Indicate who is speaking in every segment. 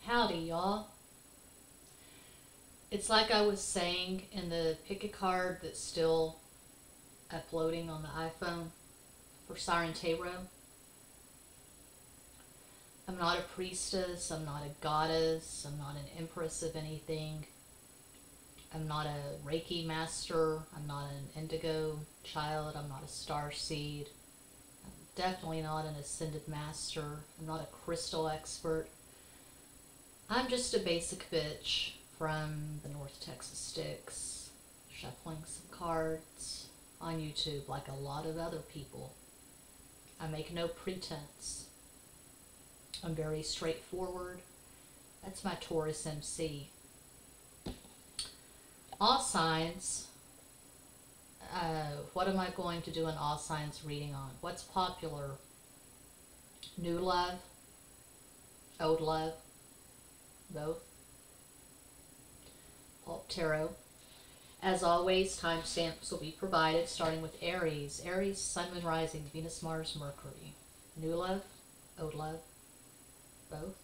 Speaker 1: Howdy, y'all. It's like I was saying in the pick a card that's still uploading on the iPhone for Siren Tarot. I'm not a priestess, I'm not a goddess, I'm not an empress of anything. I'm not a Reiki master, I'm not an indigo child, I'm not a star seed. I'm definitely not an ascended master, I'm not a crystal expert. I'm just a basic bitch from the North Texas Sticks, shuffling some cards on YouTube like a lot of other people. I make no pretense. I'm very straightforward. That's my Taurus MC. All signs. What am I going to do an all signs reading on? What's popular? New love? Old love? Both? Alt Tarot. As always, timestamps will be provided, starting with Aries. Aries, Sun, Moon, Rising, Venus, Mars, Mercury. New love? Old love? Both?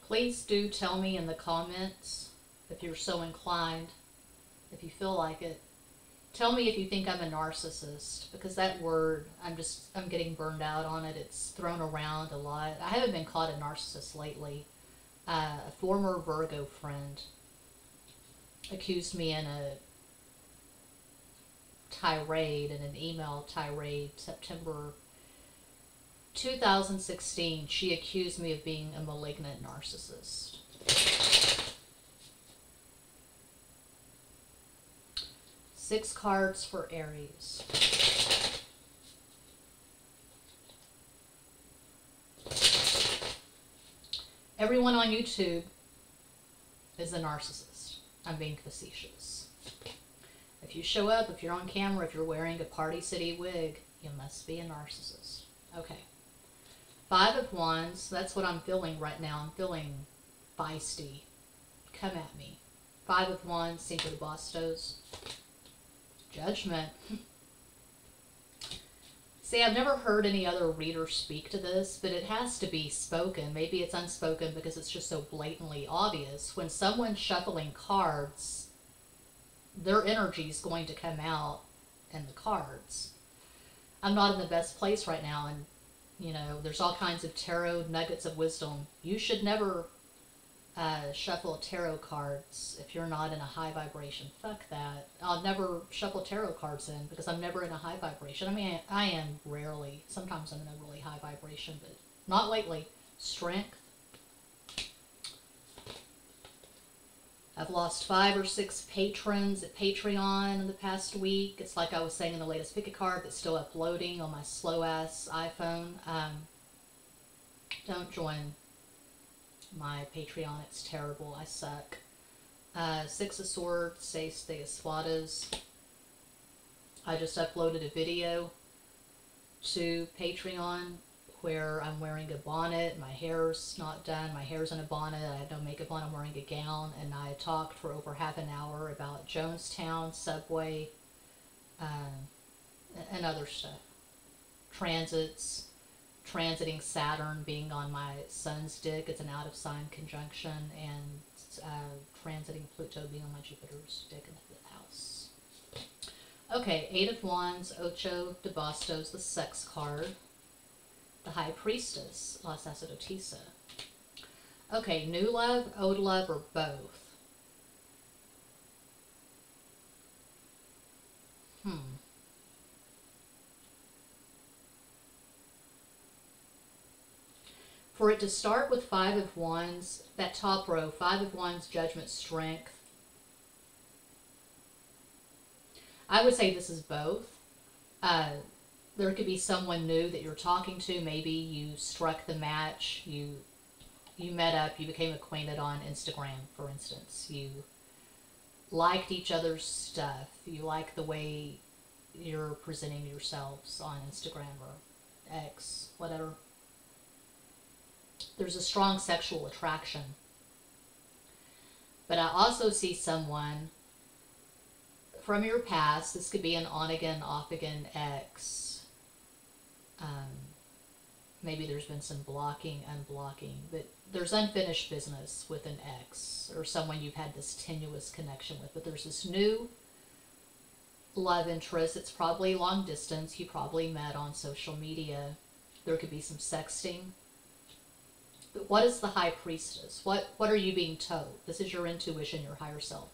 Speaker 1: Please do tell me in the comments, if you're so inclined, if you feel like it. Tell me if you think I'm a narcissist, because that word, I'm getting burned out on it. It's thrown around a lot. I haven't been called a narcissist lately. A former Virgo friend accused me in a tirade, in an email tirade, September 2016. She accused me of being a malignant narcissist. Six cards for Aries. Everyone on YouTube is a narcissist. I'm being facetious. If you show up, if you're on camera, if you're wearing a Party City wig, you must be a narcissist. Okay. Five of Wands. That's what I'm feeling right now. I'm feeling feisty. Come at me. Five of Wands, Cinco de Bastos. Judgment. See, I've never heard any other reader speak to this, but it has to be spoken. Maybe it's unspoken because it's just so blatantly obvious. When someone's shuffling cards, their energy is going to come out in the cards. I'm not in the best place right now, and you know, there's all kinds of tarot nuggets of wisdom. You should never shuffle tarot cards if you're not in a high vibration. Fuck that. I'll never shuffle tarot cards in because I'm never in a high vibration. I mean, I am rarely. Sometimes I'm in a really high vibration, but not lately. Strength. I've lost 5 or 6 patrons at Patreon in the past week. It's like I was saying in the latest pick a card that's still uploading on my slow ass iPhone. Don't join my Patreon, it's terrible. I suck. 6 of Swords, 6 de Espadas. I just uploaded a video to Patreon where I'm wearing a bonnet, my hair's not done, my hair's in a bonnet, I have no makeup on, I'm wearing a gown, and I talked for over half an hour about Jonestown, Subway, and other stuff. Transits. Transiting Saturn being on my son's dick, it's an out of sign conjunction, and transiting Pluto being on my Jupiter's dick in the 5th house. Okay, 8 of Wands, Ocho de Bastos, the sex card. The High Priestess, La Sacerdotisa. Okay, new love, old love, or both? For it to start with 5 of Wands, that top row, 5 of Wands, Judgment, Strength. I would say this is both. There could be someone new that you're talking to. Maybe you struck the match. You met up. You became acquainted on Instagram, for instance. You liked each other's stuff. You like the way you're presenting yourselves on Instagram or X, whatever. There's a strong sexual attraction. But I also see someone from your past. This could be an on-again, off-again ex. Maybe there's been some blocking, unblocking, but there's unfinished business with an ex or someone you've had this tenuous connection with. But there's this new love interest. It's probably long distance. You probably met on social media. There could be some sexting. But what is the High Priestess? What are you being told? This is your intuition, your higher self.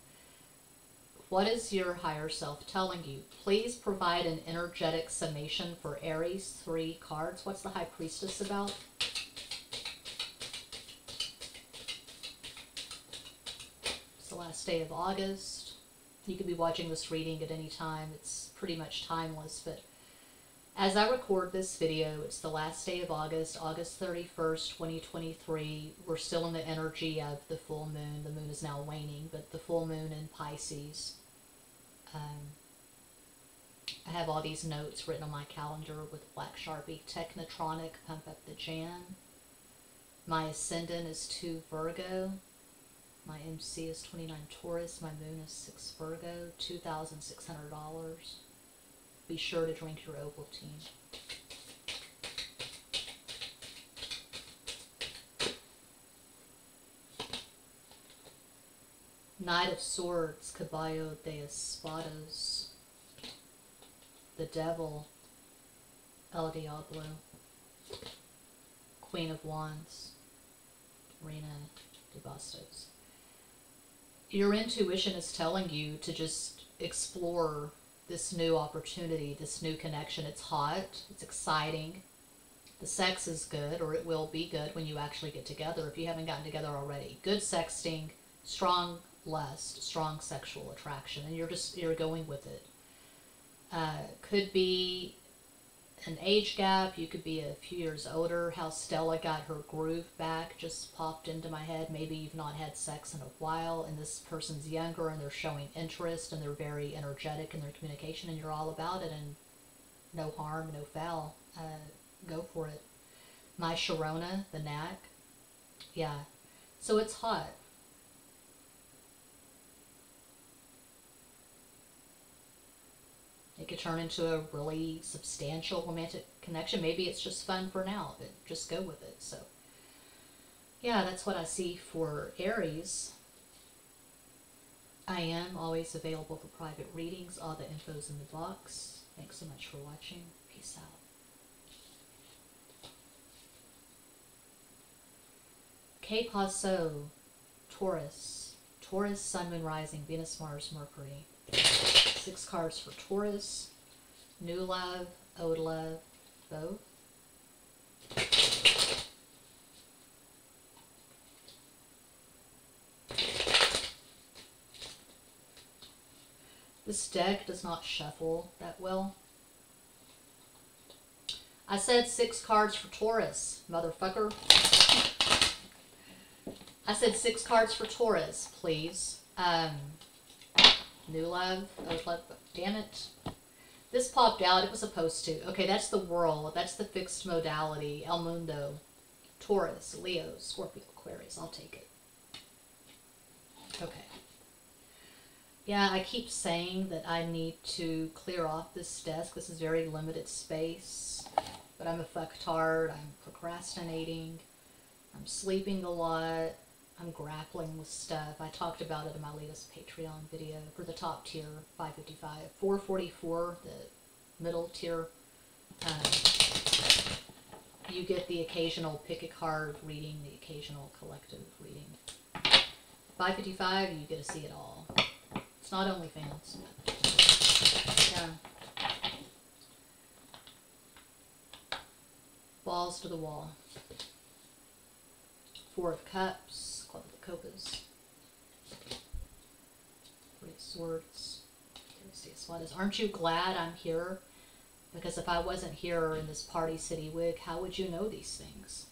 Speaker 1: What is your higher self telling you? Please provide an energetic summation for Aries, 3 cards. What's the High Priestess about? It's the last day of August. You could be watching this reading at any time. It's pretty much timeless, but as I record this video, it's the last day of August, August 31st, 2023. We're still in the energy of the full moon. The moon is now waning, but the full moon in Pisces. I have all these notes written on my calendar with black Sharpie. Technotronic, pump up the Jan. My ascendant is 2 Virgo. My MC is 29 Taurus. My moon is 6 Virgo. $2,600. Be sure to drink your Ovaltine. Knight of Swords, Caballo de Espadas. The Devil, El Diablo. Queen of Wands, Reina de Bastos. Your intuition is telling you to just explore this new opportunity, this new connection. It's hot, it's exciting. The sex is good, or it will be good when you actually get together if you haven't gotten together already. Good sexting, strong lust, strong sexual attraction, and you're going with it. Could be an age gap. You could be a few years older. How Stella got her groove back just popped into my head. Maybe you've not had sex in a while and this person's younger and they're showing interest and they're very energetic in their communication and you're all about it, and no harm, no foul. Go for it. My Sharona, the knack. Yeah. So it's hot. It could turn into a really substantial romantic connection. Maybe it's just fun for now, but just go with it. So, yeah, that's what I see for Aries. I am always available for private readings. All the info's in the box. Thanks so much for watching. Peace out. Que paso, Taurus. Taurus, Sun, Moon, Rising, Venus, Mars, Mercury. 6 cards for Taurus. New love, old love, both. This deck does not shuffle that well. I said 6 cards for Taurus, motherfucker. I said 6 cards for Taurus, please. New love, old love, damn it. This popped out, it was supposed to. Okay, that's the world, that's the fixed modality. El Mundo, Taurus, Leo, Scorpio, Aquarius, I'll take it. Okay. Yeah, I keep saying that I need to clear off this desk. This is very limited space. But I'm a fucktard, I'm procrastinating, I'm sleeping a lot. I'm grappling with stuff. I talked about it in my latest Patreon video for the top tier, 555. 444, the middle tier, you get the occasional pick a card reading, the occasional collective reading. 555, you get to see it all. It's not OnlyFans. Yeah. Balls to the wall. 4 of Cups. Copas, 3 of Swords, Aren't you glad I'm here? Because if I wasn't here in this Party City wig, how would you know these things?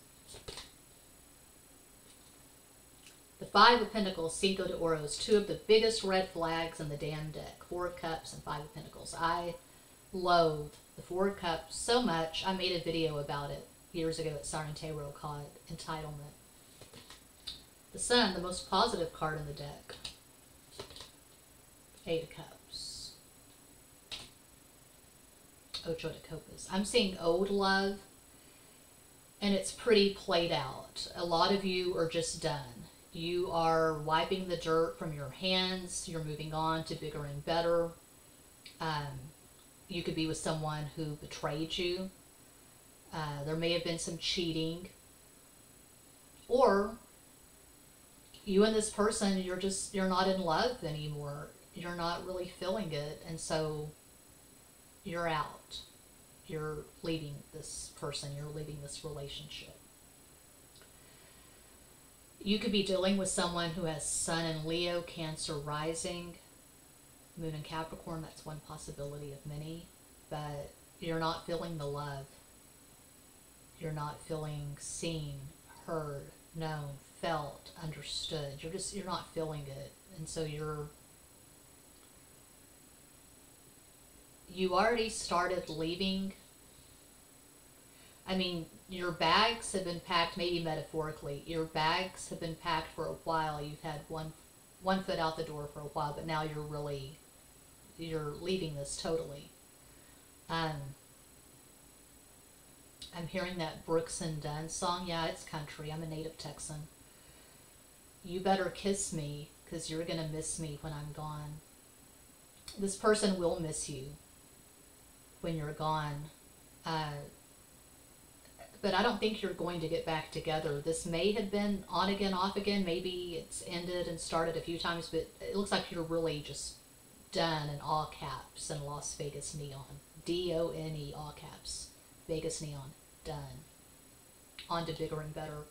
Speaker 1: The 5 of Pentacles, Cinco de Oros, 2 of the biggest red flags in the damn deck. 4 of Cups and 5 of Pentacles. I loathe the 4 of Cups so much, I made a video about it years ago at Siren Tarot called Entitlement. The Sun, the most positive card in the deck. 8 of Cups. Ocho de Copas. I'm seeing old love, and it's pretty played out. A lot of you are just done. You are wiping the dirt from your hands. You're moving on to bigger and better. You could be with someone who betrayed you. There may have been some cheating. Or you and this person, you're not in love anymore. You're not really feeling it, and so you're out. You're leaving this person. You're leaving this relationship. You could be dealing with someone who has Sun in Leo, Cancer rising, Moon in Capricorn. That's one possibility of many. But you're not feeling the love. You're not feeling seen, heard, known, felt, understood. You're not feeling it. And so you already started leaving. I mean, your bags have been packed, maybe metaphorically. Your bags have been packed for a while. You've had one foot out the door for a while, but now you're leaving this totally. I'm hearing that Brooks and Dunn song. Yeah, it's country. I'm a native Texan. You better kiss me, because you're going to miss me when I'm gone. This person will miss you when you're gone. But I don't think you're going to get back together. This may have been on again, off again. Maybe it's ended and started a few times, but it looks like you're really just done in all caps in Las Vegas neon. D-O-N-E, all caps. Vegas neon. Done. On to bigger and better.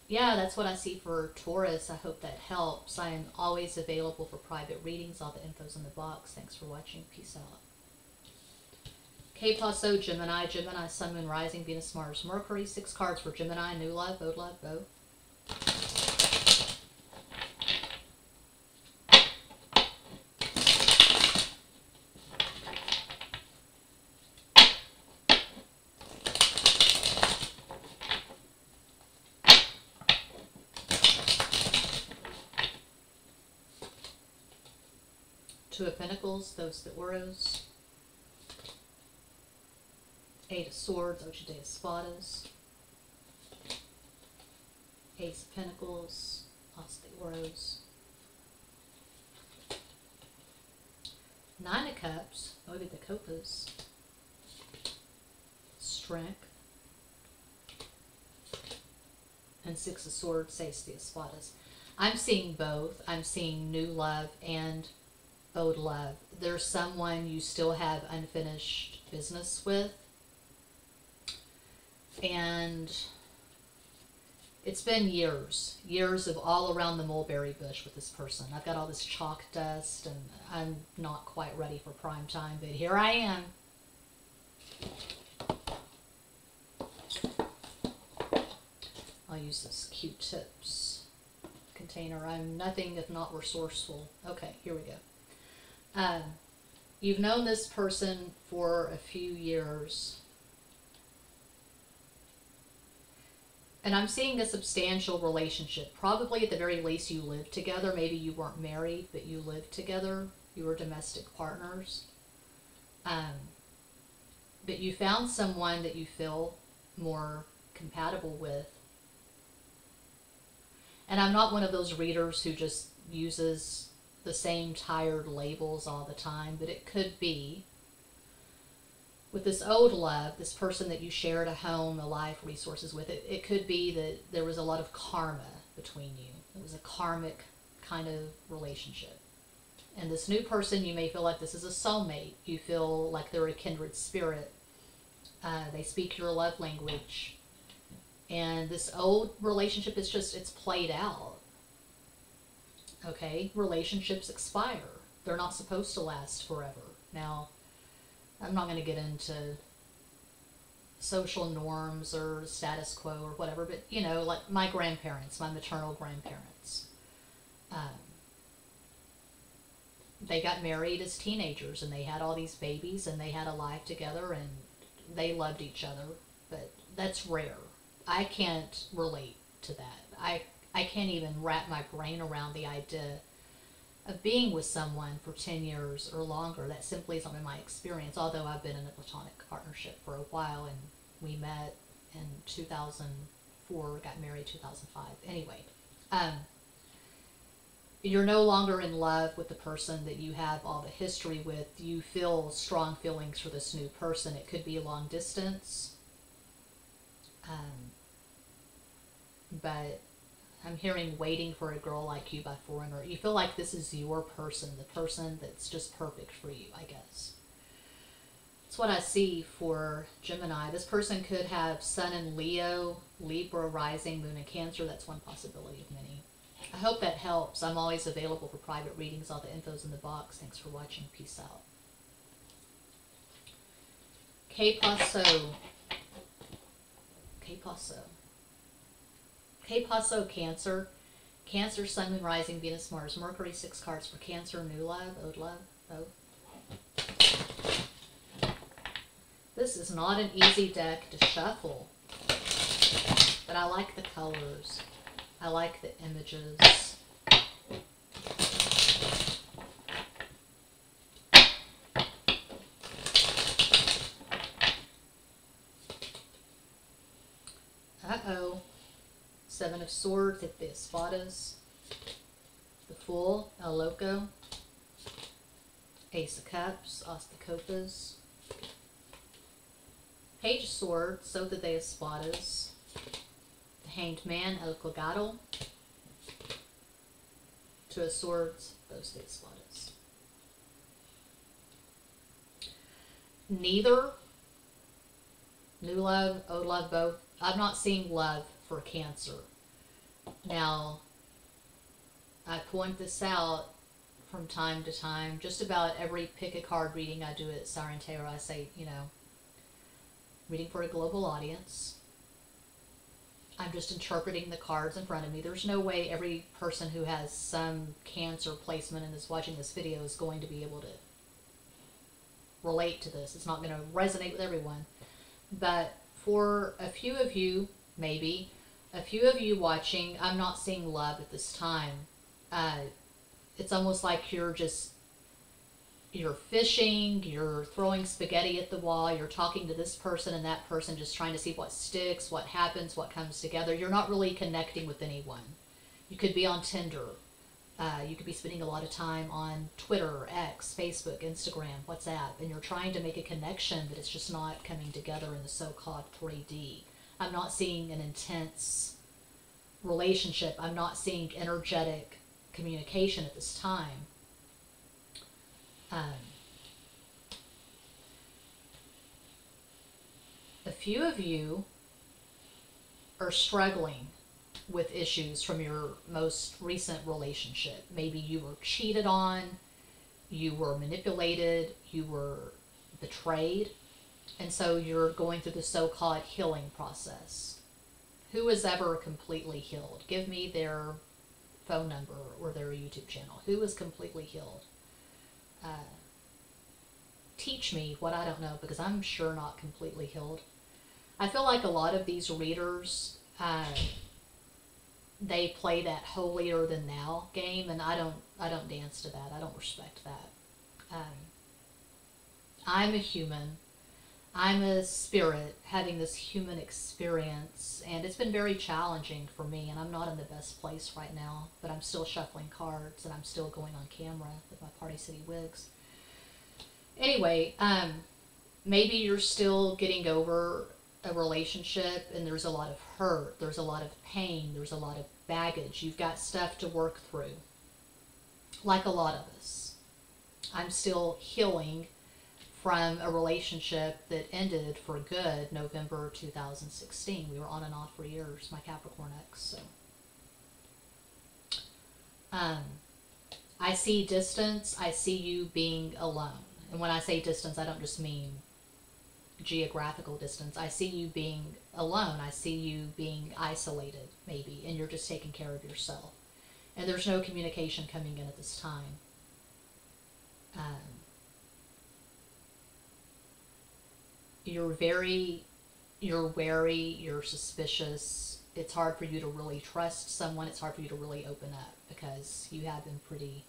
Speaker 1: Yeah, that's what I see for Taurus. I hope that helps. I am always available for private readings. All the info's in the box. Thanks for watching. Peace out. K+O, Gemini, Sun, Moon, Rising, Venus, Mars, Mercury. 6 cards for Gemini, new love, old love, both. Two of Pentacles, those the Oros. 8 of Swords, Ocho de Espadas. Ace of Pentacles, As de Oros. 9 of Cups, Ocho de Copas. Strength. And 6 of Swords, Ace de Espadas. I'm seeing both. I'm seeing new love and old love. There's someone you still have unfinished business with. And it's been years of all around the mulberry bush with this person. I've got all this chalk dust, and I'm not quite ready for prime time, but here I am. I'll use this Q-tips container. I'm nothing if not resourceful. Okay, here we go. You've known this person for a few years. And I'm seeing a substantial relationship. Probably at the very least you lived together. Maybe you weren't married, but you lived together. You were domestic partners. But you found someone that you feel more compatible with. And I'm not one of those readers who just uses the same tired labels all the time, but it could be with this old love, this person that you shared a home, a life, resources with, it could be that there was a lot of karma between you. It was a karmic kind of relationship. And this new person, you may feel like this is a soulmate. You feel like they're a kindred spirit. They speak your love language. And this old relationship is just, it's played out. Okay, relationships expire. They're not supposed to last forever. Now, I'm not going to get into social norms or status quo or whatever, but, you know, like my grandparents, my maternal grandparents, they got married as teenagers, and they had all these babies, and they had a life together, and they loved each other, but that's rare. I can't relate to that. I can't even wrap my brain around the idea of being with someone for 10 years or longer. That simply isn't been my experience, although I've been in a platonic partnership for a while, and we met in 2004, got married 2005. Anyway, you're no longer in love with the person that you have all the history with. You feel strong feelings for this new person. It could be long distance, but I'm hearing Waiting for a Girl Like You by Foreigner. You feel like this is your person, the person that's just perfect for you, I guess. That's what I see for Gemini. This person could have Sun in Leo, Libra, rising, Moon in Cancer. That's one possibility of many. I hope that helps. I'm always available for private readings. All the info's in the box. Thanks for watching. Peace out. Que paso? Que paso? Que paso, Cancer. Cancer, Sun, Moon, Rising, Venus, Mars, Mercury. 6 cards for Cancer. New love, old love, both. This is not an easy deck to shuffle, but I like the colors. I like the images. Uh-oh. 7 of Swords, hit the Espadas. The Fool, El Loco. Ace of Cups, As de Copas. Page of Swords, So de Espadas. The Hanged Man, El Colgado. 2 of Swords, Dos de Espadas. Neither. New love, old love, both. I'm not seeing love for Cancer. Now, I point this out from time to time. Just about every pick a card reading I do at Siren Tarot, I say, you know, reading for a global audience. I'm just interpreting the cards in front of me. There's no way every person who has some Cancer placement and is watching this video is going to be able to relate to this. It's not going to resonate with everyone. But for a few of you, maybe, a few of you watching, I'm not seeing love at this time. It's almost like you're fishing, you're throwing spaghetti at the wall, you're talking to this person and that person, just trying to see what sticks, what happens, what comes together. You're not really connecting with anyone. You could be on Tinder. You could be spending a lot of time on Twitter, X, Facebook, Instagram, WhatsApp, and you're trying to make a connection, but it's just not coming together in the so-called 3D. I'm not seeing an intense relationship. I'm not seeing energetic communication at this time. A few of you are struggling with issues from your most recent relationship. Maybe you were cheated on, you were manipulated, you were betrayed, and so you're going through the so-called healing process. Who is ever completely healed? Give me their phone number or their YouTube channel. Who is completely healed? Teach me what I don't know, because I'm sure not completely healed. I feel like a lot of these readers, they play that holier than thou game, and I don't dance to that. I don't respect that. I'm a human. I'm a spirit having this human experience, and it's been very challenging for me, and I'm not in the best place right now, but I'm still shuffling cards, and I'm still going on camera with my Party City wigs. Anyway, maybe you're still getting over a relationship, and there's a lot of hurt, there's a lot of pain, there's a lot of baggage. You've got stuff to work through, like a lot of us. I'm still healing from a relationship that ended for good November 2016. We were on and off for years, my Capricorn ex. So I see distance. I see you being alone. And when I say distance, I don't just mean geographical distance. I see you being alone. I see you being isolated, maybe, and you're just taking care of yourself. And there's no communication coming in at this time. You're wary, you're suspicious. It's hard for you to really trust someone. It's hard for you to really open up, because you have been pretty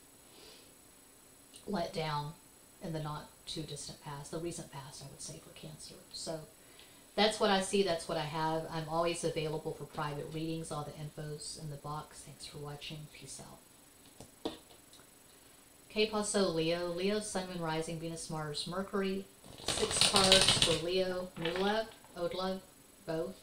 Speaker 1: let down in the not too distant past, the recent past, I would say, for Cancer. So that's what I see. That's what I have. I'm always available for private readings. All the info's in the box. Thanks for watching. Peace out. Okay, Paso Leo. Leo, Sun, Moon, Rising, Venus, Mars, Mercury. 6 cards for Leo. New love, old love, both.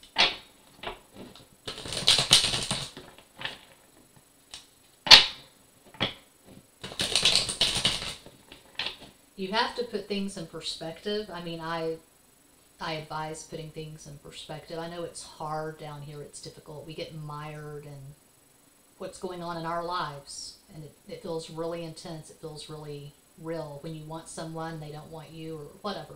Speaker 1: You have to put things in perspective. I mean, I advise putting things in perspective. I know it's hard down here. It's difficult. We get mired in what's going on in our lives. And it feels really intense. It feels really real. When you want someone, they don't want you, or whatever.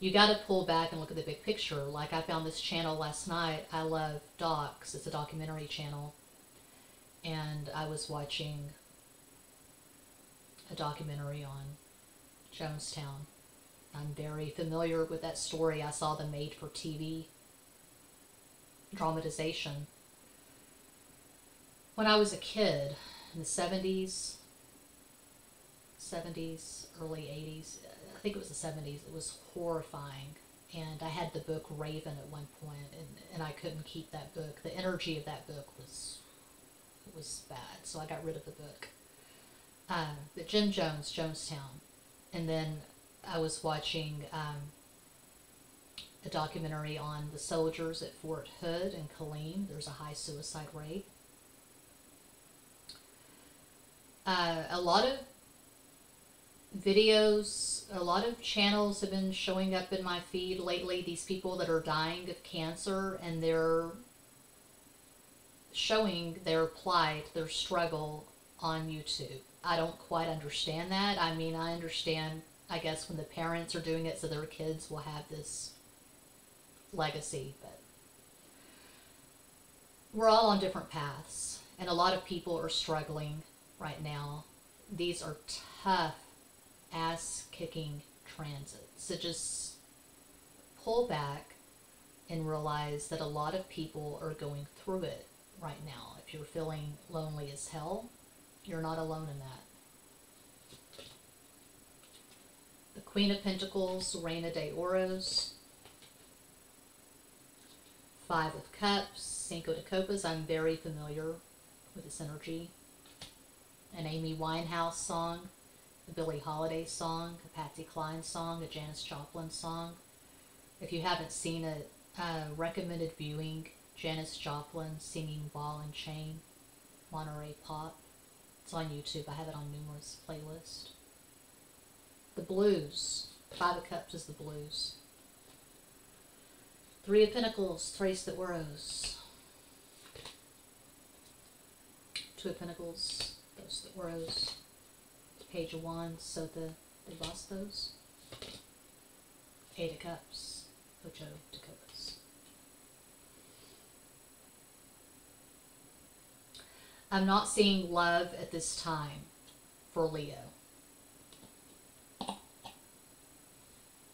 Speaker 1: You got to pull back and look at the big picture. Like, I found this channel last night. I love docs. It's a documentary channel. And I was watching a documentary on Jonestown. I'm very familiar with that story. I saw the made-for-TV dramatization when I was a kid in the 70s, early 80s. I think it was the 70s. It was horrifying. And I had the book Raven at one point, and I couldn't keep that book. The energy of that book was bad, so I got rid of the book. But Jim Jones, Jonestown. And then I was watching a documentary on the soldiers at Fort Hood and Killeen. There's a high suicide rate. A lot of videos, a lot of channels have been showing up in my feed lately. These people that are dying of cancer, and they're showing their plight, their struggle on YouTube. I don't quite understand that. I mean, I understand, I guess, when the parents are doing it so their kids will have this legacy, but we're all on different paths, and a lot of people are struggling right now. These are tough, ass-kicking transits. So just pull back and realize that a lot of people are going through it right now. If you're feeling lonely as hell, you're not alone in that. The Queen of Pentacles, Reina de Oros, 5 of Cups, Cinco de Copas. I'm very familiar with this energy. An Amy Winehouse song, a Billie Holiday song, a Patsy Cline song, a Janis Joplin song. If you haven't seen it, recommended viewing, Janis Joplin singing Ball and Chain, Monterey Pop. It's on YouTube. I have it on numerous playlists. The Blues. 5 of Cups is the Blues. 3 of Pentacles, Tres de Oros. 2 of Pentacles, Dos de Oros. Page of Wands, Sota de Bastos. 8 of Cups, Ocho de Copas. I'm not seeing love at this time for Leo.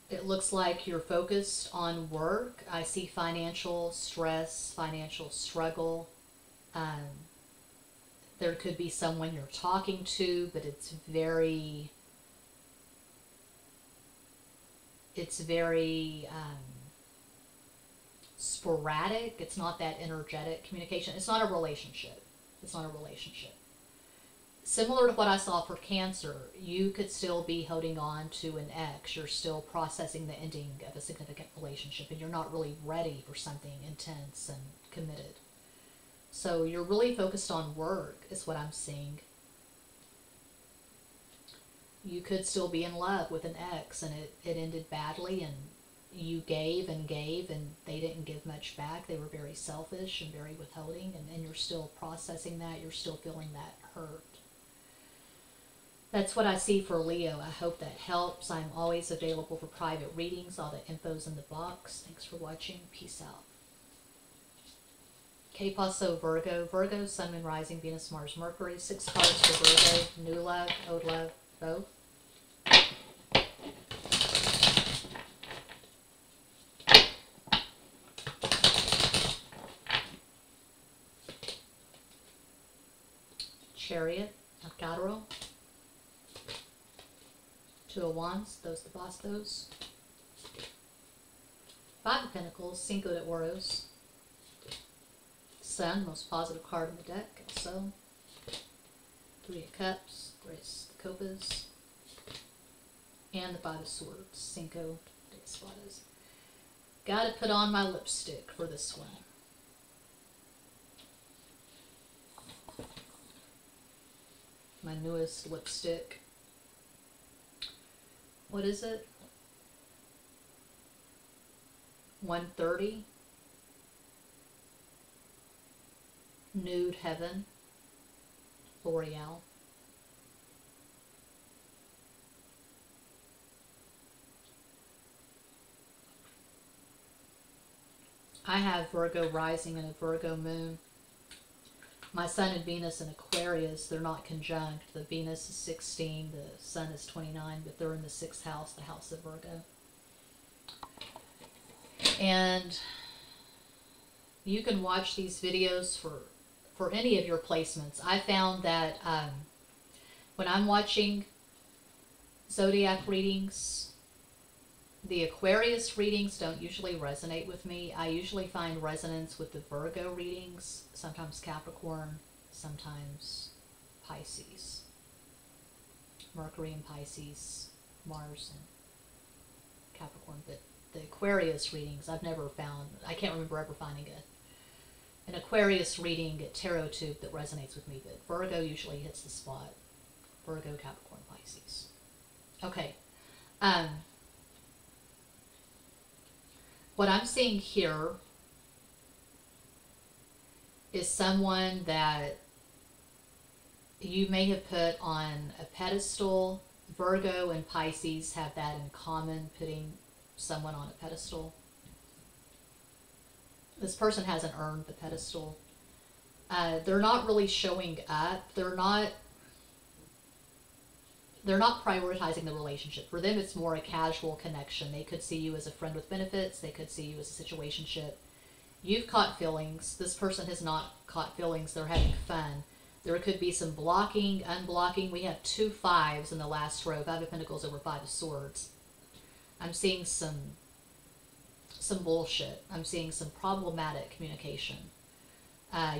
Speaker 1: It looks like you're focused on work. I see financial stress, financial struggle. There could be someone you're talking to, but it's very sporadic. It's not that energetic communication. It's not a relationship. It's not a relationship. Similar to what I saw for Cancer, you could still be holding on to an ex. You're still processing the ending of a significant relationship, and you're not really ready for something intense and committed. So you're really focused on work, is what I'm seeing. You could still be in love with an ex, and it ended badly, and you gave, and they didn't give much back. They were very selfish and very withholding, and you're still processing that. You're still feeling that hurt. That's what I see for Leo. I hope that helps. I'm always available for private readings. All the info's in the box. Thanks for watching. Peace out. Okay, Paso Virgo. Virgo, Sun, Moon, Rising, Venus, Mars, Mercury. 6 cards for Virgo. New love, old love, both. Chariot, Arcaro. Two of Wands, those the bastos. Five of Pentacles, Cinco de Oros. Sun, most positive card in the deck, also. Three of Cups, Grace de Copas. And the Five of Swords, Cinco de Espadas. Gotta put on my lipstick for this one. My newest lipstick. What is it? 130. Nude Heaven. L'Oreal. I have Virgo rising and a Virgo moon. My Sun and Venus in Aquarius, they're not conjunct. The Venus is 16, the Sun is 29, but they're in the 6th house, the house of Virgo. And you can watch these videos for any of your placements. I found that when I'm watching zodiac readings, the Aquarius readings don't usually resonate with me. I usually find resonance with the Virgo readings, sometimes Capricorn, sometimes Pisces. Mercury in Pisces, Mars in Capricorn. But the Aquarius readings, I've never found, I can't remember ever finding an Aquarius reading at Tarot Tube that resonates with me. But Virgo usually hits the spot. Virgo, Capricorn, Pisces. Okay. What I'm seeing here is someone that you may have put on a pedestal. Virgo and Pisces have that in common, putting someone on a pedestal. This person hasn't earned the pedestal. They're not really showing up. They're not prioritizing the relationship. For them, it's more a casual connection. They could see you as a friend with benefits. They could see you as a situationship. You've caught feelings. This person has not caught feelings. They're having fun. There could be some blocking, unblocking. We have 2 5s in the last row. 5 of Pentacles over 5 of Swords. I'm seeing some bullshit. I'm seeing some problematic communication.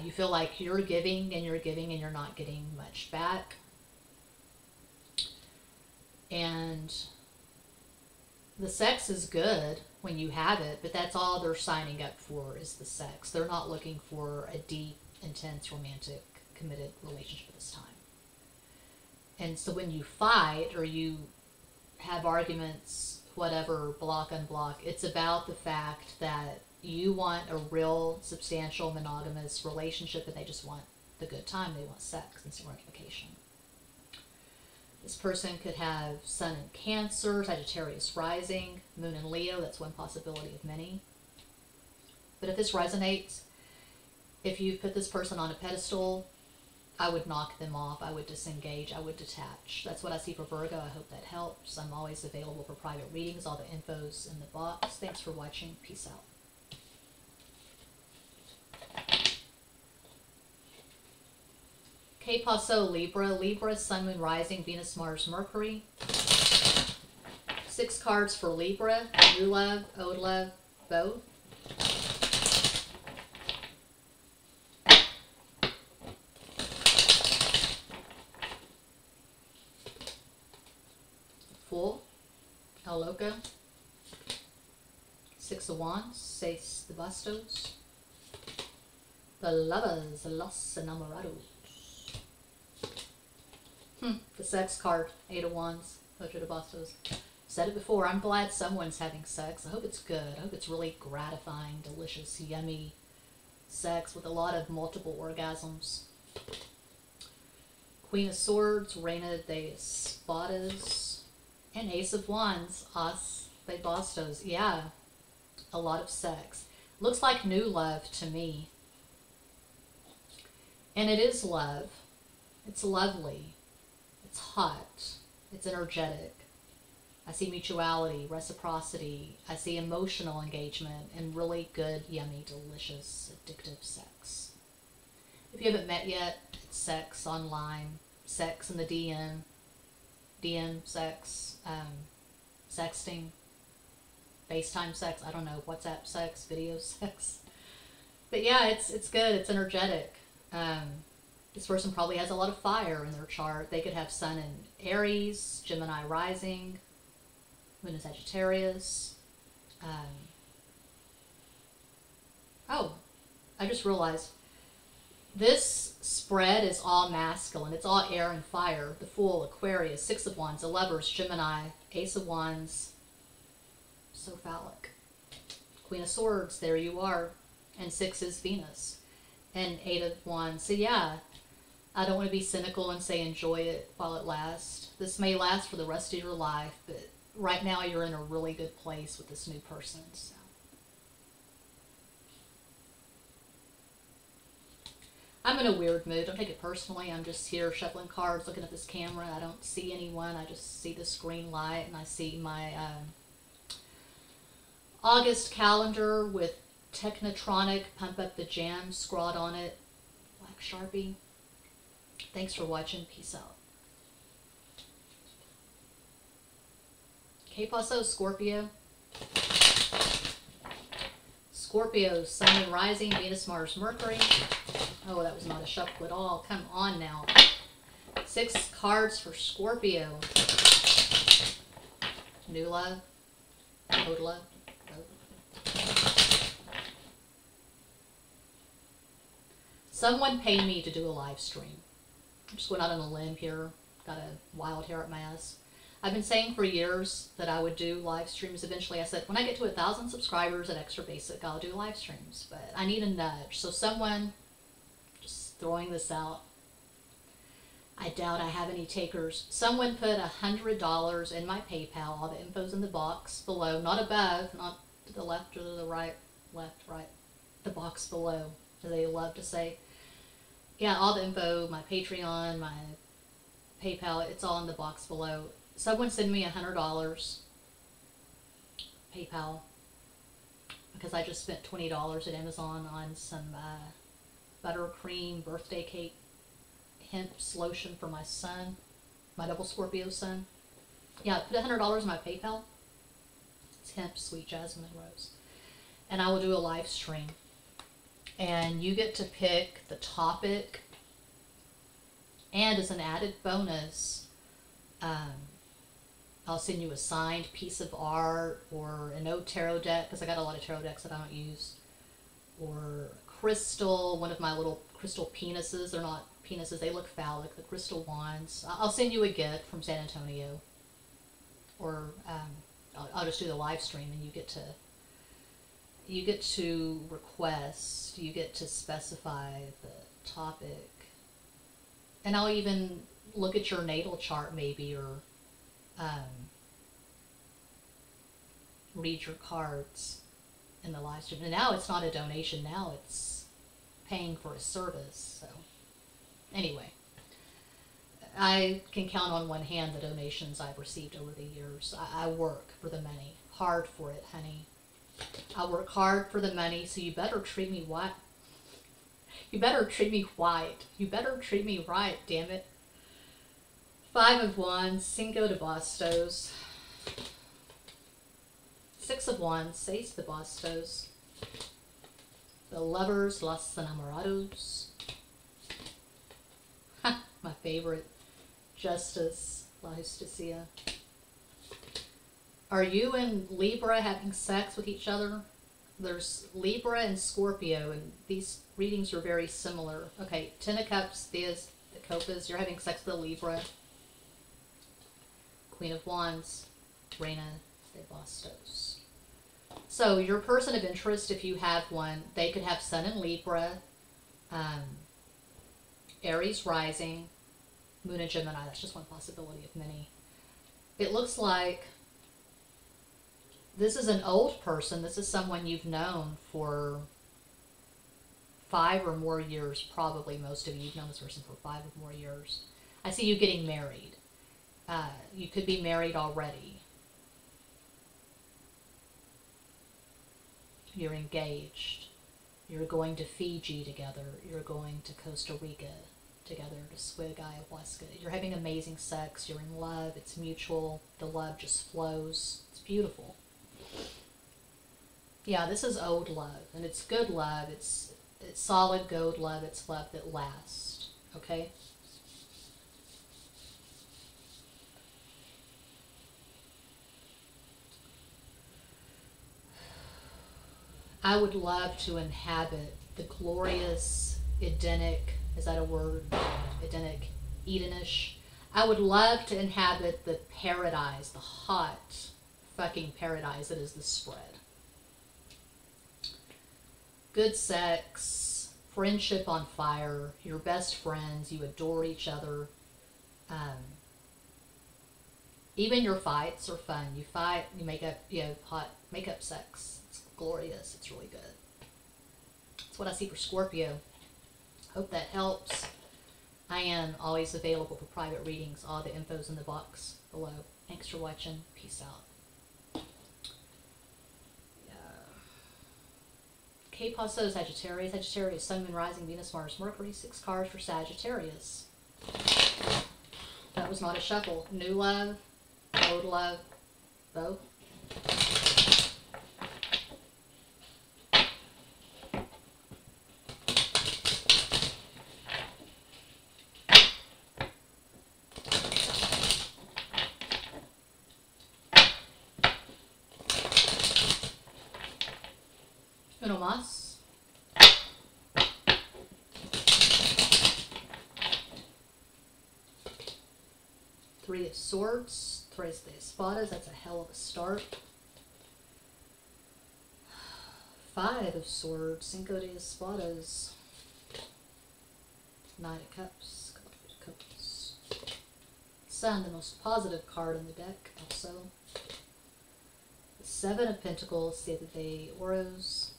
Speaker 1: You feel like you're giving and you're not getting much back. And the sex is good when you have it, but that's all they're signing up for is the sex. They're not looking for a deep, intense, romantic, committed relationship at this time. And so when you fight or you have arguments, whatever, block, unblock, it's about the fact that you want a real, substantial, monogamous relationship and they just want the good time. They want sex and some gratification. This person could have Sun in Cancer, Sagittarius rising, Moon in Leo. That's one possibility of many. But if this resonates, if you put this person on a pedestal, I would knock them off. I would disengage. I would detach. That's what I see for Virgo. I hope that helps. I'm always available for private readings. All the info's in the box. Thanks for watching. Peace out. Que paso, Libra? Libra, Sun, Moon, Rising, Venus, Mars, Mercury. 6 cards for Libra. New love, old love, both. Fool, El Loco. 6 of Wands, Seis de Bastos. The Lovers, Los Enamorados. The sex card, 8 of Wands, Ocho de Bastos. Said it before, I'm glad someone's having sex. I hope it's good. I hope it's really gratifying, delicious, yummy sex with a lot of multiple orgasms. Queen of Swords, Reina de Espadas, and Ace of Wands, As de Bastos. Yeah, a lot of sex. Looks like new love to me. And it is love. It's lovely. It's hot. It's energetic. I see mutuality, reciprocity. I see emotional engagement and really good, yummy, delicious, addictive sex. If you haven't met yet, it's sex online, sex in the DM. DM sex, sexting, FaceTime sex, I don't know, WhatsApp sex, video sex. But yeah, it's good, it's energetic. This person probably has a lot of fire in their chart. They could have Sun in Aries, Gemini rising, Moon in Sagittarius. Oh, I just realized this spread is all masculine. It's all air and fire. The Fool, Aquarius, Six of Wands, the Lovers, Gemini, Ace of Wands. So phallic. Queen of Swords, there you are. And 6 is Venus. And 8 of Wands. So yeah, I don't want to be cynical and say enjoy it while it lasts. This may last for the rest of your life, but right now you're in a really good place with this new person. So. I'm in a weird mood. Don't take it personally. I'm just here shuffling cards, looking at this camera. I don't see anyone. I just see the screen light, and I see my August calendar with Technotronic Pump Up the Jam scrawled on it. Black Sharpie. Thanks for watching. Peace out. Que paso, Scorpio? Scorpio, Sun and Rising, Venus, Mars, Mercury. Oh, that was not a shuffle at all. Come on now. 6 cards for Scorpio. New love. Old love. Someone paid me to do a live stream. I'm just going out on a limb here. Got a wild hair at my ass. I've been saying for years that I would do live streams eventually. I said, when I get to 1,000 subscribers at Extra Basic, I'll do live streams. But I need a nudge. So someone, just throwing this out, I doubt I have any takers. Someone put $100 in my PayPal. All the info's in the box below. Not above, not to the left or to the right. Left, right. The box below, as they love to say. Yeah, all the info, my Patreon, my PayPal, it's all in the box below. Someone send me $100 PayPal because I just spent $20 at Amazon on some buttercream birthday cake hemp lotion for my son, my double Scorpio son. Yeah, put $100 in my PayPal. It's hemp, sweet jasmine, and rose. And I will do a live stream. And you get to pick the topic. And as an added bonus, I'll send you a signed piece of art or an old tarot deck, because I got a lot of tarot decks that I don't use. Or crystal, one of my little crystal penises. They're not penises, they look phallic, the crystal wands. I'll send you a gift from San Antonio. Or I'll just do the live stream and you get to request, you get to specify the topic. And I'll even look at your natal chart maybe, or read your cards in the live stream. And now it's not a donation, now it's paying for a service. So anyway, I can count on one hand the donations I've received over the years. I work for the money, hard for it, honey. I work hard for the money, so you better treat me white. You better treat me white. You better treat me right, damn it. 5 of Wands, Cinco de Bastos. 6 of Wands, Seis de Bastos. The Lovers, Los Enamorados. My favorite. Justice, La Justicia. Are you and Libra having sex with each other? There's Libra and Scorpio, and these readings are very similar. Okay, 10 of Cups, Diaz de Copas, you're having sex with a Libra. Queen of Wands, Reina de Bastos. So your person of interest, if you have one, they could have Sun in Libra, Aries rising, Moon in Gemini. That's just one possibility of many. It looks like this is an old person. This is someone you've known for 5 or more years, probably. Most of you have known this person for 5 or more years. I see you getting married. You could be married already. You're engaged. You're going to Fiji together. You're going to Costa Rica. together to swig ayahuasca. You're having amazing sex. You're in love. It's mutual. The love just flows. It's beautiful. Yeah, this is old love, and it's good love. It's solid gold love. It's love that lasts. Okay? I would love to inhabit the glorious Edenic, is that a word? Edenic, Edenish. I would love to inhabit the paradise, the hot fucking paradise that is the spread. Good sex, friendship on fire, your best friends, you adore each other. Even your fights are fun. You fight, you make up, you have hot makeup sex. It's glorious. It's really good. That's what I see for Scorpio. Hope that helps. I am always available for private readings. All the info's in the box below. Thanks for watching. Peace out. K-Paw says Sagittarius. Sagittarius, Sun, Moon, Rising, Venus, Mars, Mercury. 6 cards for Sagittarius. That was not a shuffle. New love, old love, both. Uno más. Three of Swords, Tres de Espadas, that's a hell of a start. 5 of Swords, Cinco de Espadas. 9 of Cups, Cups. Sun, the most positive card in the deck, also. The 7 of Pentacles, Siete de Oros.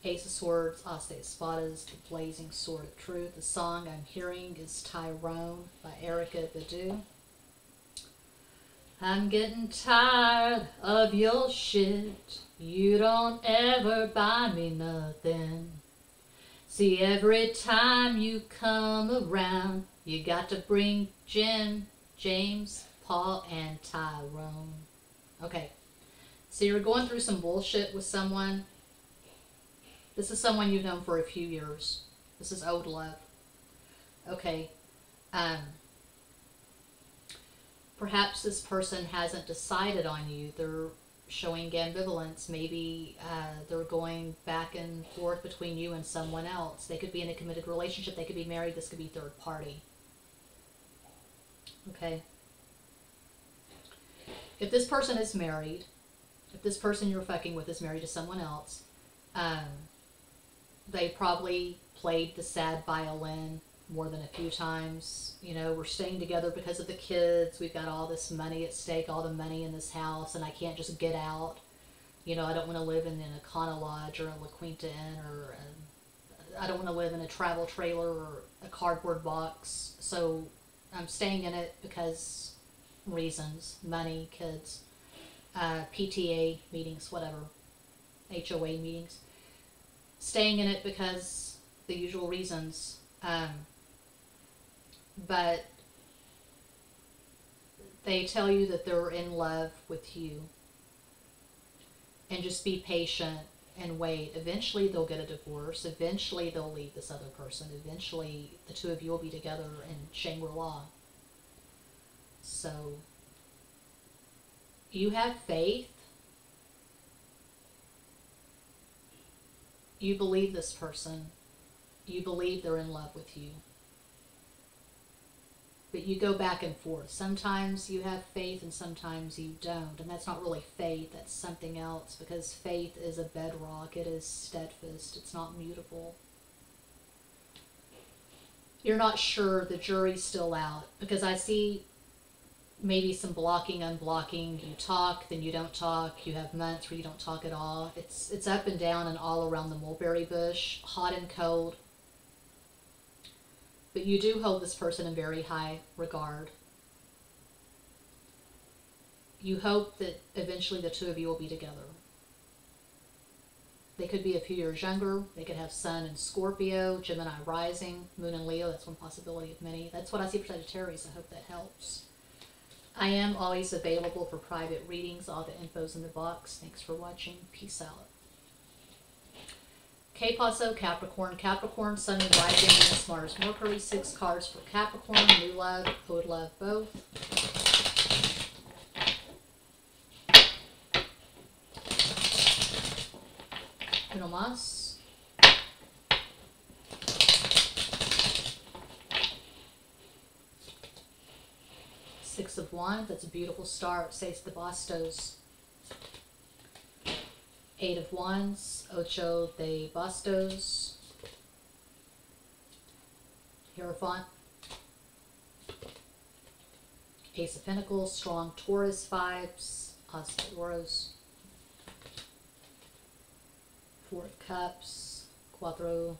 Speaker 1: Ace of Swords, As de Espadas, the blazing sword of truth. The song I'm hearing is Tyrone by Erykah Badu. I'm getting tired of your shit. You don't ever buy me nothing. See, every time you come around, you got to bring Jim, James, Paul, and Tyrone. Okay, so you're going through some bullshit with someone. This is someone you've known for a few years. This is old love. Okay. Perhaps this person hasn't decided on you. They're showing ambivalence. Maybe they're going back and forth between you and someone else. They could be in a committed relationship. They could be married. This could be third party. Okay. If this person is married, if this person you're fucking with is married to someone else, they probably played the sad violin more than a few times. You know, we're staying together because of the kids. We've got all this money at stake, all the money in this house, and I can't just get out. You know, I don't want to live in an Econo Lodge or a La Quinta Inn, or I don't want to live in a travel trailer or a cardboard box. So I'm staying in it because reasons, money, kids, PTA meetings, whatever, HOA meetings. Staying in it because the usual reasons, but they tell you that they're in love with you, and just be patient and wait. Eventually they'll get a divorce. Eventually they'll leave this other person. Eventually the two of you will be together in Shangri-La. So you have faith. You believe this person. You believe they're in love with you. But you go back and forth. Sometimes you have faith and sometimes you don't. And that's not really faith. That's something else, because faith is a bedrock. It is steadfast. It's not mutable. You're not sure. The jury's still out. Because I see maybe some blocking, unblocking. You talk, then you don't talk. You have months where you don't talk at all. It's up and down and all around the mulberry bush, hot and cold. But you do hold this person in very high regard. You hope that eventually the two of you will be together. They could be a few years younger. They could have Sun in Scorpio, Gemini rising, Moon in Leo. That's one possibility of many. That's what I see for Sagittarius. I hope that helps. I am always available for private readings. All the info's in the box. Thanks for watching. Peace out. K-Paso, Capricorn. Capricorn, Sun and rising, Venus, Mars, Mercury. 6 cards for Capricorn. New love, old love, both. Uno más. Six of Wands. That's a beautiful start. Seis de Bastos. 8 of Wands. Ocho de Bastos. Hierophant. Ace of Pentacles. Strong Taurus vibes. As de Oros. 4 of Cups. Cuatro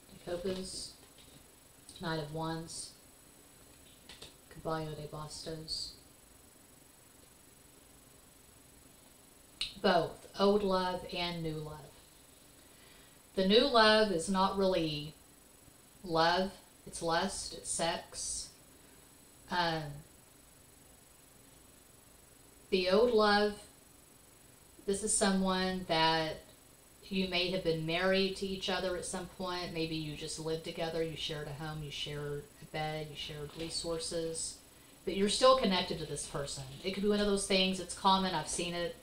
Speaker 1: de Copas. Knight of Wands. Caballo de Bastos. Both old love and new love. The new love is not really love, it's lust, it's sex. The old love, this is someone that you may have been married to each other at some point. Maybe you just lived together, you shared a home, you shared a bed, you shared resources, but you're still connected to this person. It could be one of those things, it's common, I've seen it,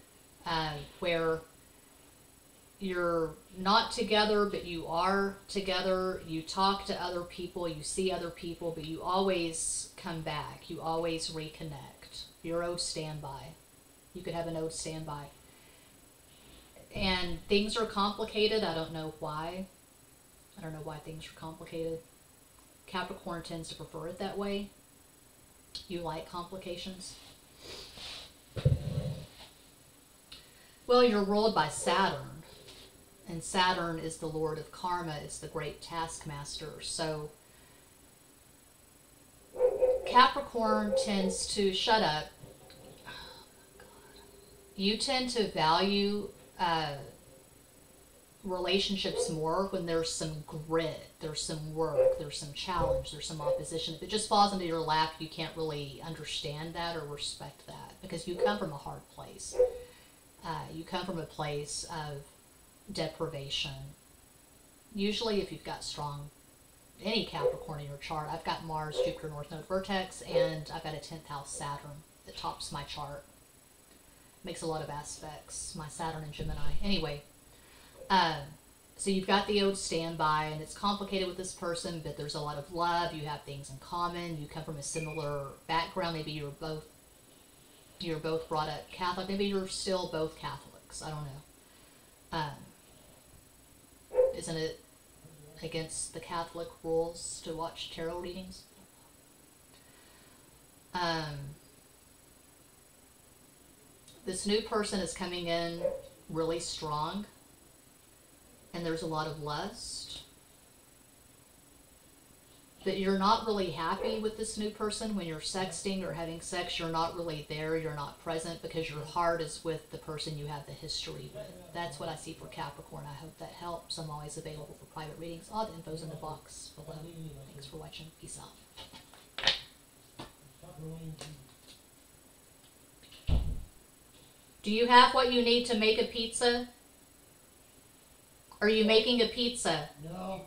Speaker 1: where you're not together, but you are together. You talk to other people, you see other people, but you always come back. You always reconnect. Your ode standby. You could have an ode standby. And things are complicated. I don't know why. I don't know why things are complicated. Capricorn tends to prefer it that way. You like complications. Well, you're ruled by Saturn, and Saturn is the lord of karma. It's the great taskmaster. So Capricorn tends to, shut up. Oh my God. You tend to value relationships more when there's some grit, there's some work, there's some challenge, there's some opposition. If it just falls into your lap, you can't really understand that or respect that, because you come from a hard place. You come from a place of deprivation. Usually if you've got strong, any Capricorn in your chart, I've got Mars, Jupiter, North Node, Vertex, and I've got a 10th house Saturn that tops my chart. Makes a lot of aspects, my Saturn and Gemini. Anyway, so you've got the old standby, and it's complicated with this person, but there's a lot of love. You have things in common. You come from a similar background. Maybe you're both brought up Catholic. Maybe you're still both Catholics. I don't know. Isn't it against the Catholic rules to watch tarot readings? This new person is coming in really strong, and there's a lot of lust. But you're not really happy with this new person. When you're sexting or having sex, you're not really there, you're not present, because your heart is with the person you have the history with. That's what I see for Capricorn. I hope that helps. I'm always available for private readings. All the info's in the box below. Thanks for watching. Peace out. Do you have what you need to make a pizza? Are you making a pizza?
Speaker 2: No.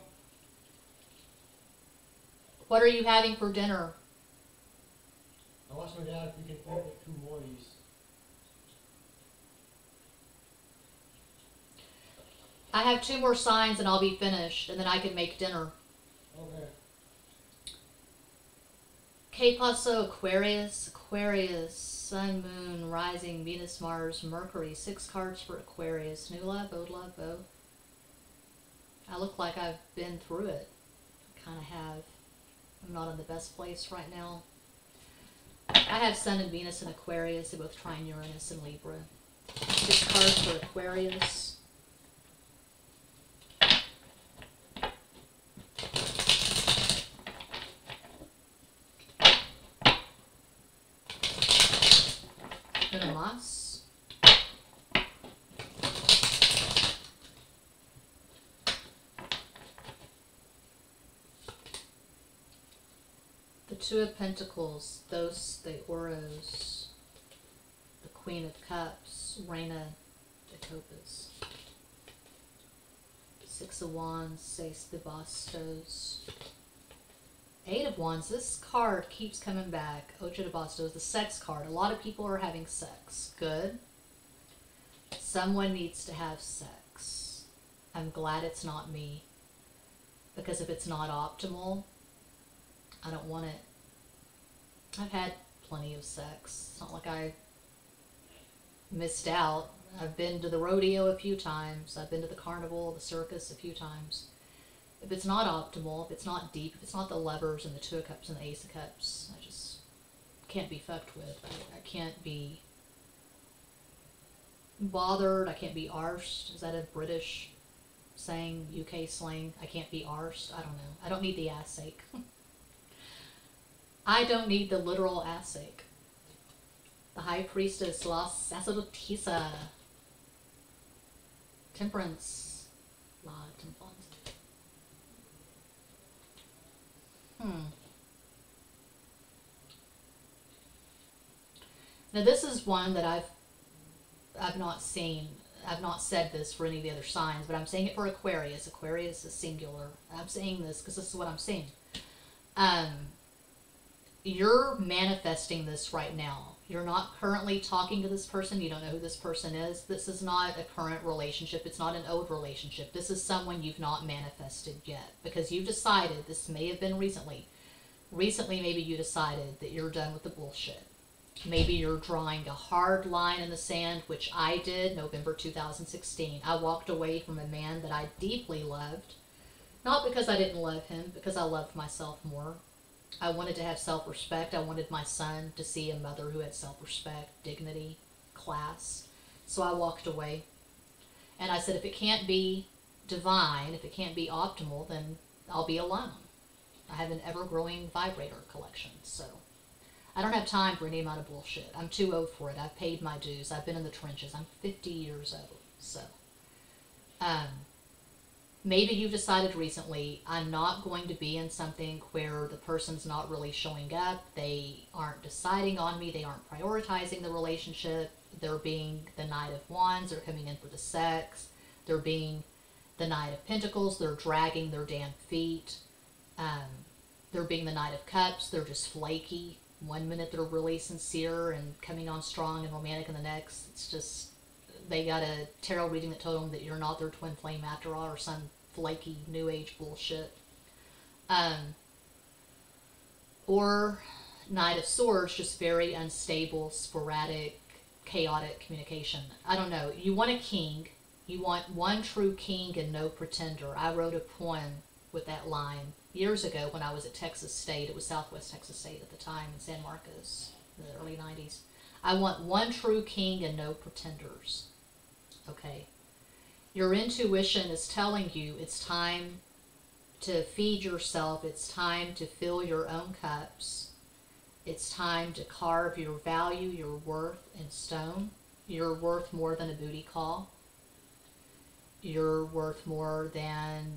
Speaker 1: What are you having for dinner?
Speaker 2: I asked my dad if we can order 2 more of these.
Speaker 1: I have 2 more signs and I'll be finished, and then I can make dinner.
Speaker 2: Okay.
Speaker 1: K-Paso, Aquarius. Aquarius, Sun, Moon, Rising, Venus, Mars, Mercury. 6 cards for Aquarius. New love, old love, both. I look like I've been through it. I kind of have. I'm not in the best place right now. I have Sun and Venus in Aquarius. They both trine Uranus and Libra. 6 cards for Aquarius. Uno más. Two of Pentacles, the Oros, the Queen of Cups, Reina de Copas. Six of Wands, Seis de Bastos. Eight of Wands, this card keeps coming back. Ocho de Bastos, the sex card. A lot of people are having sex. Good. Someone needs to have sex. I'm glad it's not me. Because if it's not optimal, I don't want it. I've had plenty of sex. It's not like I missed out. I've been to the rodeo a few times. I've been to the carnival, the circus a few times. If it's not optimal, if it's not deep, if it's not the Lovers and the Two of Cups and the Ace of Cups, I just can't be fucked with. I can't be bothered. I can't be arsed. Is that a British saying, UK slang? I can't be arsed. I don't know. I don't need the ass ache. I don't need the literal ass ache. The High Priestess, La Sacerdotisa. Temperance. La Temperance. Now this is one that I've not seen. I've not said this for any of the other signs, but I'm saying it for Aquarius. Aquarius is singular. I'm saying this because this is what I'm seeing. You're manifesting this right now. You're not currently talking to this person. You don't know who this person is. This is not a current relationship. It's not an old relationship. This is someone you've not manifested yet because you've decided, this may have been recently. Recently, maybe you decided that you're done with the bullshit. Maybe you're drawing a hard line in the sand, which I did November 2016. I walked away from a man that I deeply loved. Not because I didn't love him, because I loved myself more. I wanted to have self-respect. I wanted my son to see a mother who had self-respect, dignity, class. So I walked away. And I said, if it can't be divine, if it can't be optimal, then I'll be alone. I have an ever-growing vibrator collection, so I don't have time for any amount of bullshit. I'm too old for it. I've paid my dues. I've been in the trenches. I'm 50 years old, so maybe you've decided recently, I'm not going to be in something where the person's not really showing up. They aren't deciding on me. They aren't prioritizing the relationship. They're being the Knight of Wands. They're coming in for the sex. They're being the Knight of Pentacles. They're dragging their damn feet. They're being the Knight of Cups. They're just flaky. One minute they're really sincere and coming on strong and romantic, and the next it's just they got a tarot reading that told them that you're not their twin flame after all, or some flaky new age bullshit. Or Knight of Swords, just very unstable, sporadic, chaotic communication. I don't know. You want a king. You want one true king and no pretender. I wrote a poem with that line years ago when I was at Texas State. It was Southwest Texas State at the time in San Marcos, in the early 90s. I want one true king and no pretenders. Okay. Your intuition is telling you it's time to feed yourself. It's time to fill your own cups. It's time to carve your value, your worth in stone. You're worth more than a booty call. You're worth more than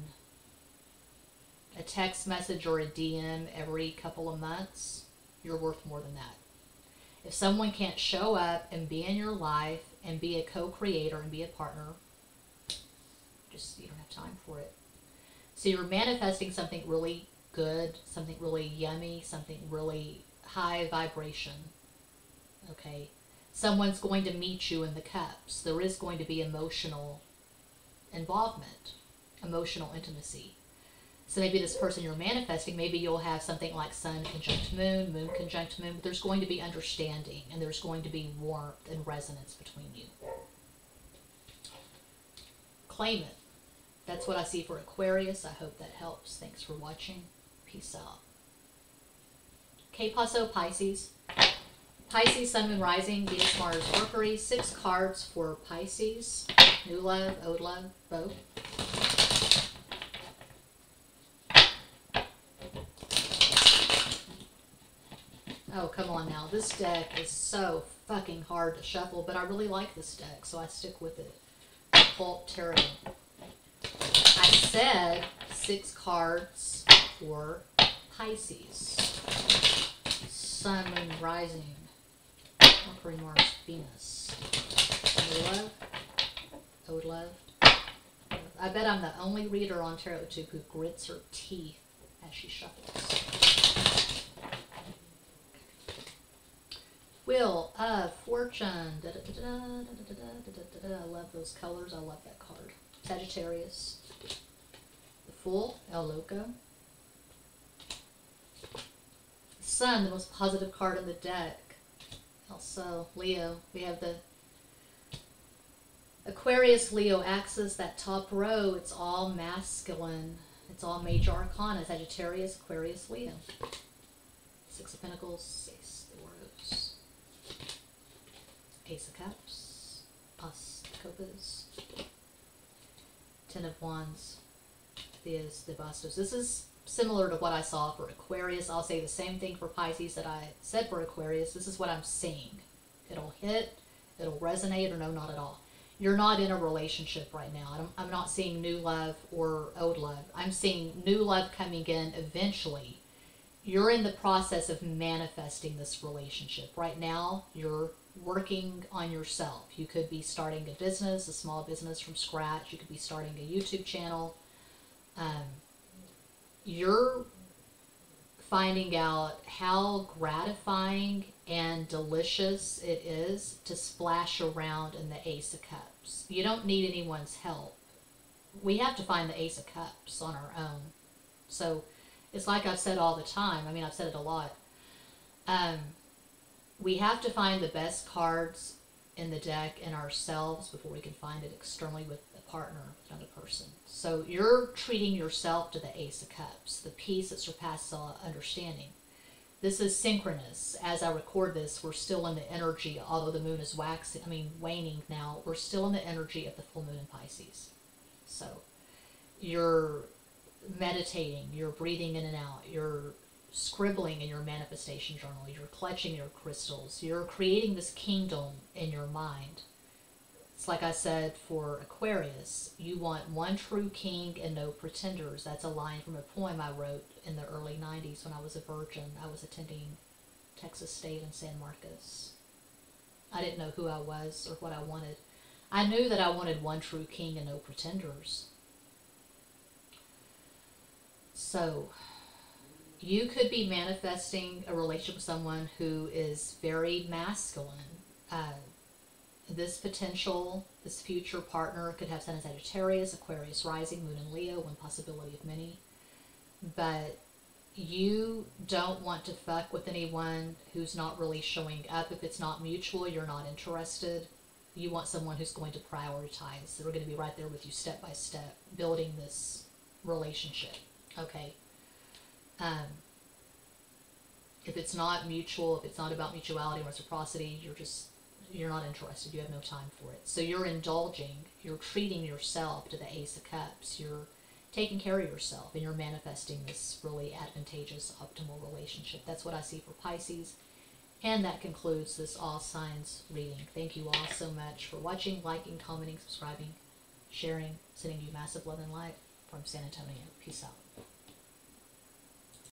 Speaker 1: a text message or a DM every couple of months. You're worth more than that. If someone can't show up and be in your life and be a co-creator and be a partner, just you don't have time for it. So you're manifesting something really good, something really yummy, something really high vibration. Okay? Someone's going to meet you in the cups. There is going to be emotional involvement, emotional intimacy. So maybe this person you're manifesting, maybe you'll have something like Sun conjunct Moon, Moon conjunct Moon, but there's going to be understanding and there's going to be warmth and resonance between you. Claim it. That's what I see for Aquarius. I hope that helps. Thanks for watching. Peace out. Que paso, Pisces? Pisces, Sun, Moon, Rising, Venus, Mars, Mercury. 6 cards for Pisces. New love, old love, both. Oh, come on now. This deck is so fucking hard to shuffle, but I really like this deck, so I stick with it. Occult Tarot. I said 6 cards for Pisces. Sun, Moon, Rising, Mercury, Mars, Venus. New love? Old love? I bet I'm the only reader on TarotTube who grits her teeth as she shuffles. Wheel of Fortune. Da, da, da, da, da, da, da, da, da. I love those colors. I love that card. Sagittarius. The Fool. El Loco. Sun, the most positive card in the deck. Also, Leo. We have the Aquarius, Leo axis, that top row. It's all masculine. It's all major arcana. Sagittarius, Aquarius, Leo. Six of Pentacles, Ace of Oros. Ace of Cups, As of Copas. Ten of Wands, Diaz de Bastos. This is similar to what I saw for Aquarius. I'll say the same thing for Pisces that I said for Aquarius. This is what I'm seeing. It'll hit, it'll resonate, or no, not at all. You're not in a relationship right now. I'm not seeing new love or old love. I'm seeing new love coming in eventually. You're in the process of manifesting this relationship. Right now, you're working on yourself. You could be starting a business, a small business from scratch. You could be starting a YouTube channel. You're finding out how gratifying and delicious it is to splash around in the Ace of Cups. You don't need anyone's help. We have to find the Ace of Cups on our own. So it's like I've said all the time. I mean, I've said it a lot. We have to find the best cards in the deck in ourselves before we can find it externally with a partner, another person. So you're treating yourself to the Ace of Cups, the peace that surpasses all understanding. This is synchronous. As I record this, we're still in the energy, although the moon is waning now, we're still in the energy of the full moon in Pisces. So you're meditating, you're breathing in and out, you're scribbling in your manifestation journal, you're clutching your crystals, you're creating this kingdom in your mind. It's like I said for Aquarius, you want one true king and no pretenders. That's a line from a poem I wrote in the early 90s when I was a virgin. I was attending Texas State in San Marcos. I didn't know who I was or what I wanted. I knew that I wanted one true king and no pretenders. So you could be manifesting a relationship with someone who is very masculine. This future partner could have Sun in Sagittarius, Aquarius rising, Moon in Leo, one possibility of many. But you don't want to fuck with anyone who's not really showing up. If it's not mutual, you're not interested. You want someone who's going to prioritize. They're going to be right there with you step by step, building this relationship. Okay. If it's not mutual, if it's not about mutuality or reciprocity, you're not interested. You have no time for it. So you're indulging, you're treating yourself to the Ace of Cups. You're taking care of yourself, and you're manifesting this really advantageous, optimal relationship. That's what I see for Pisces. And that concludes this all signs reading. Thank you all so much for watching, liking, commenting, subscribing, sharing, sending you massive love and light from San Antonio. Peace out.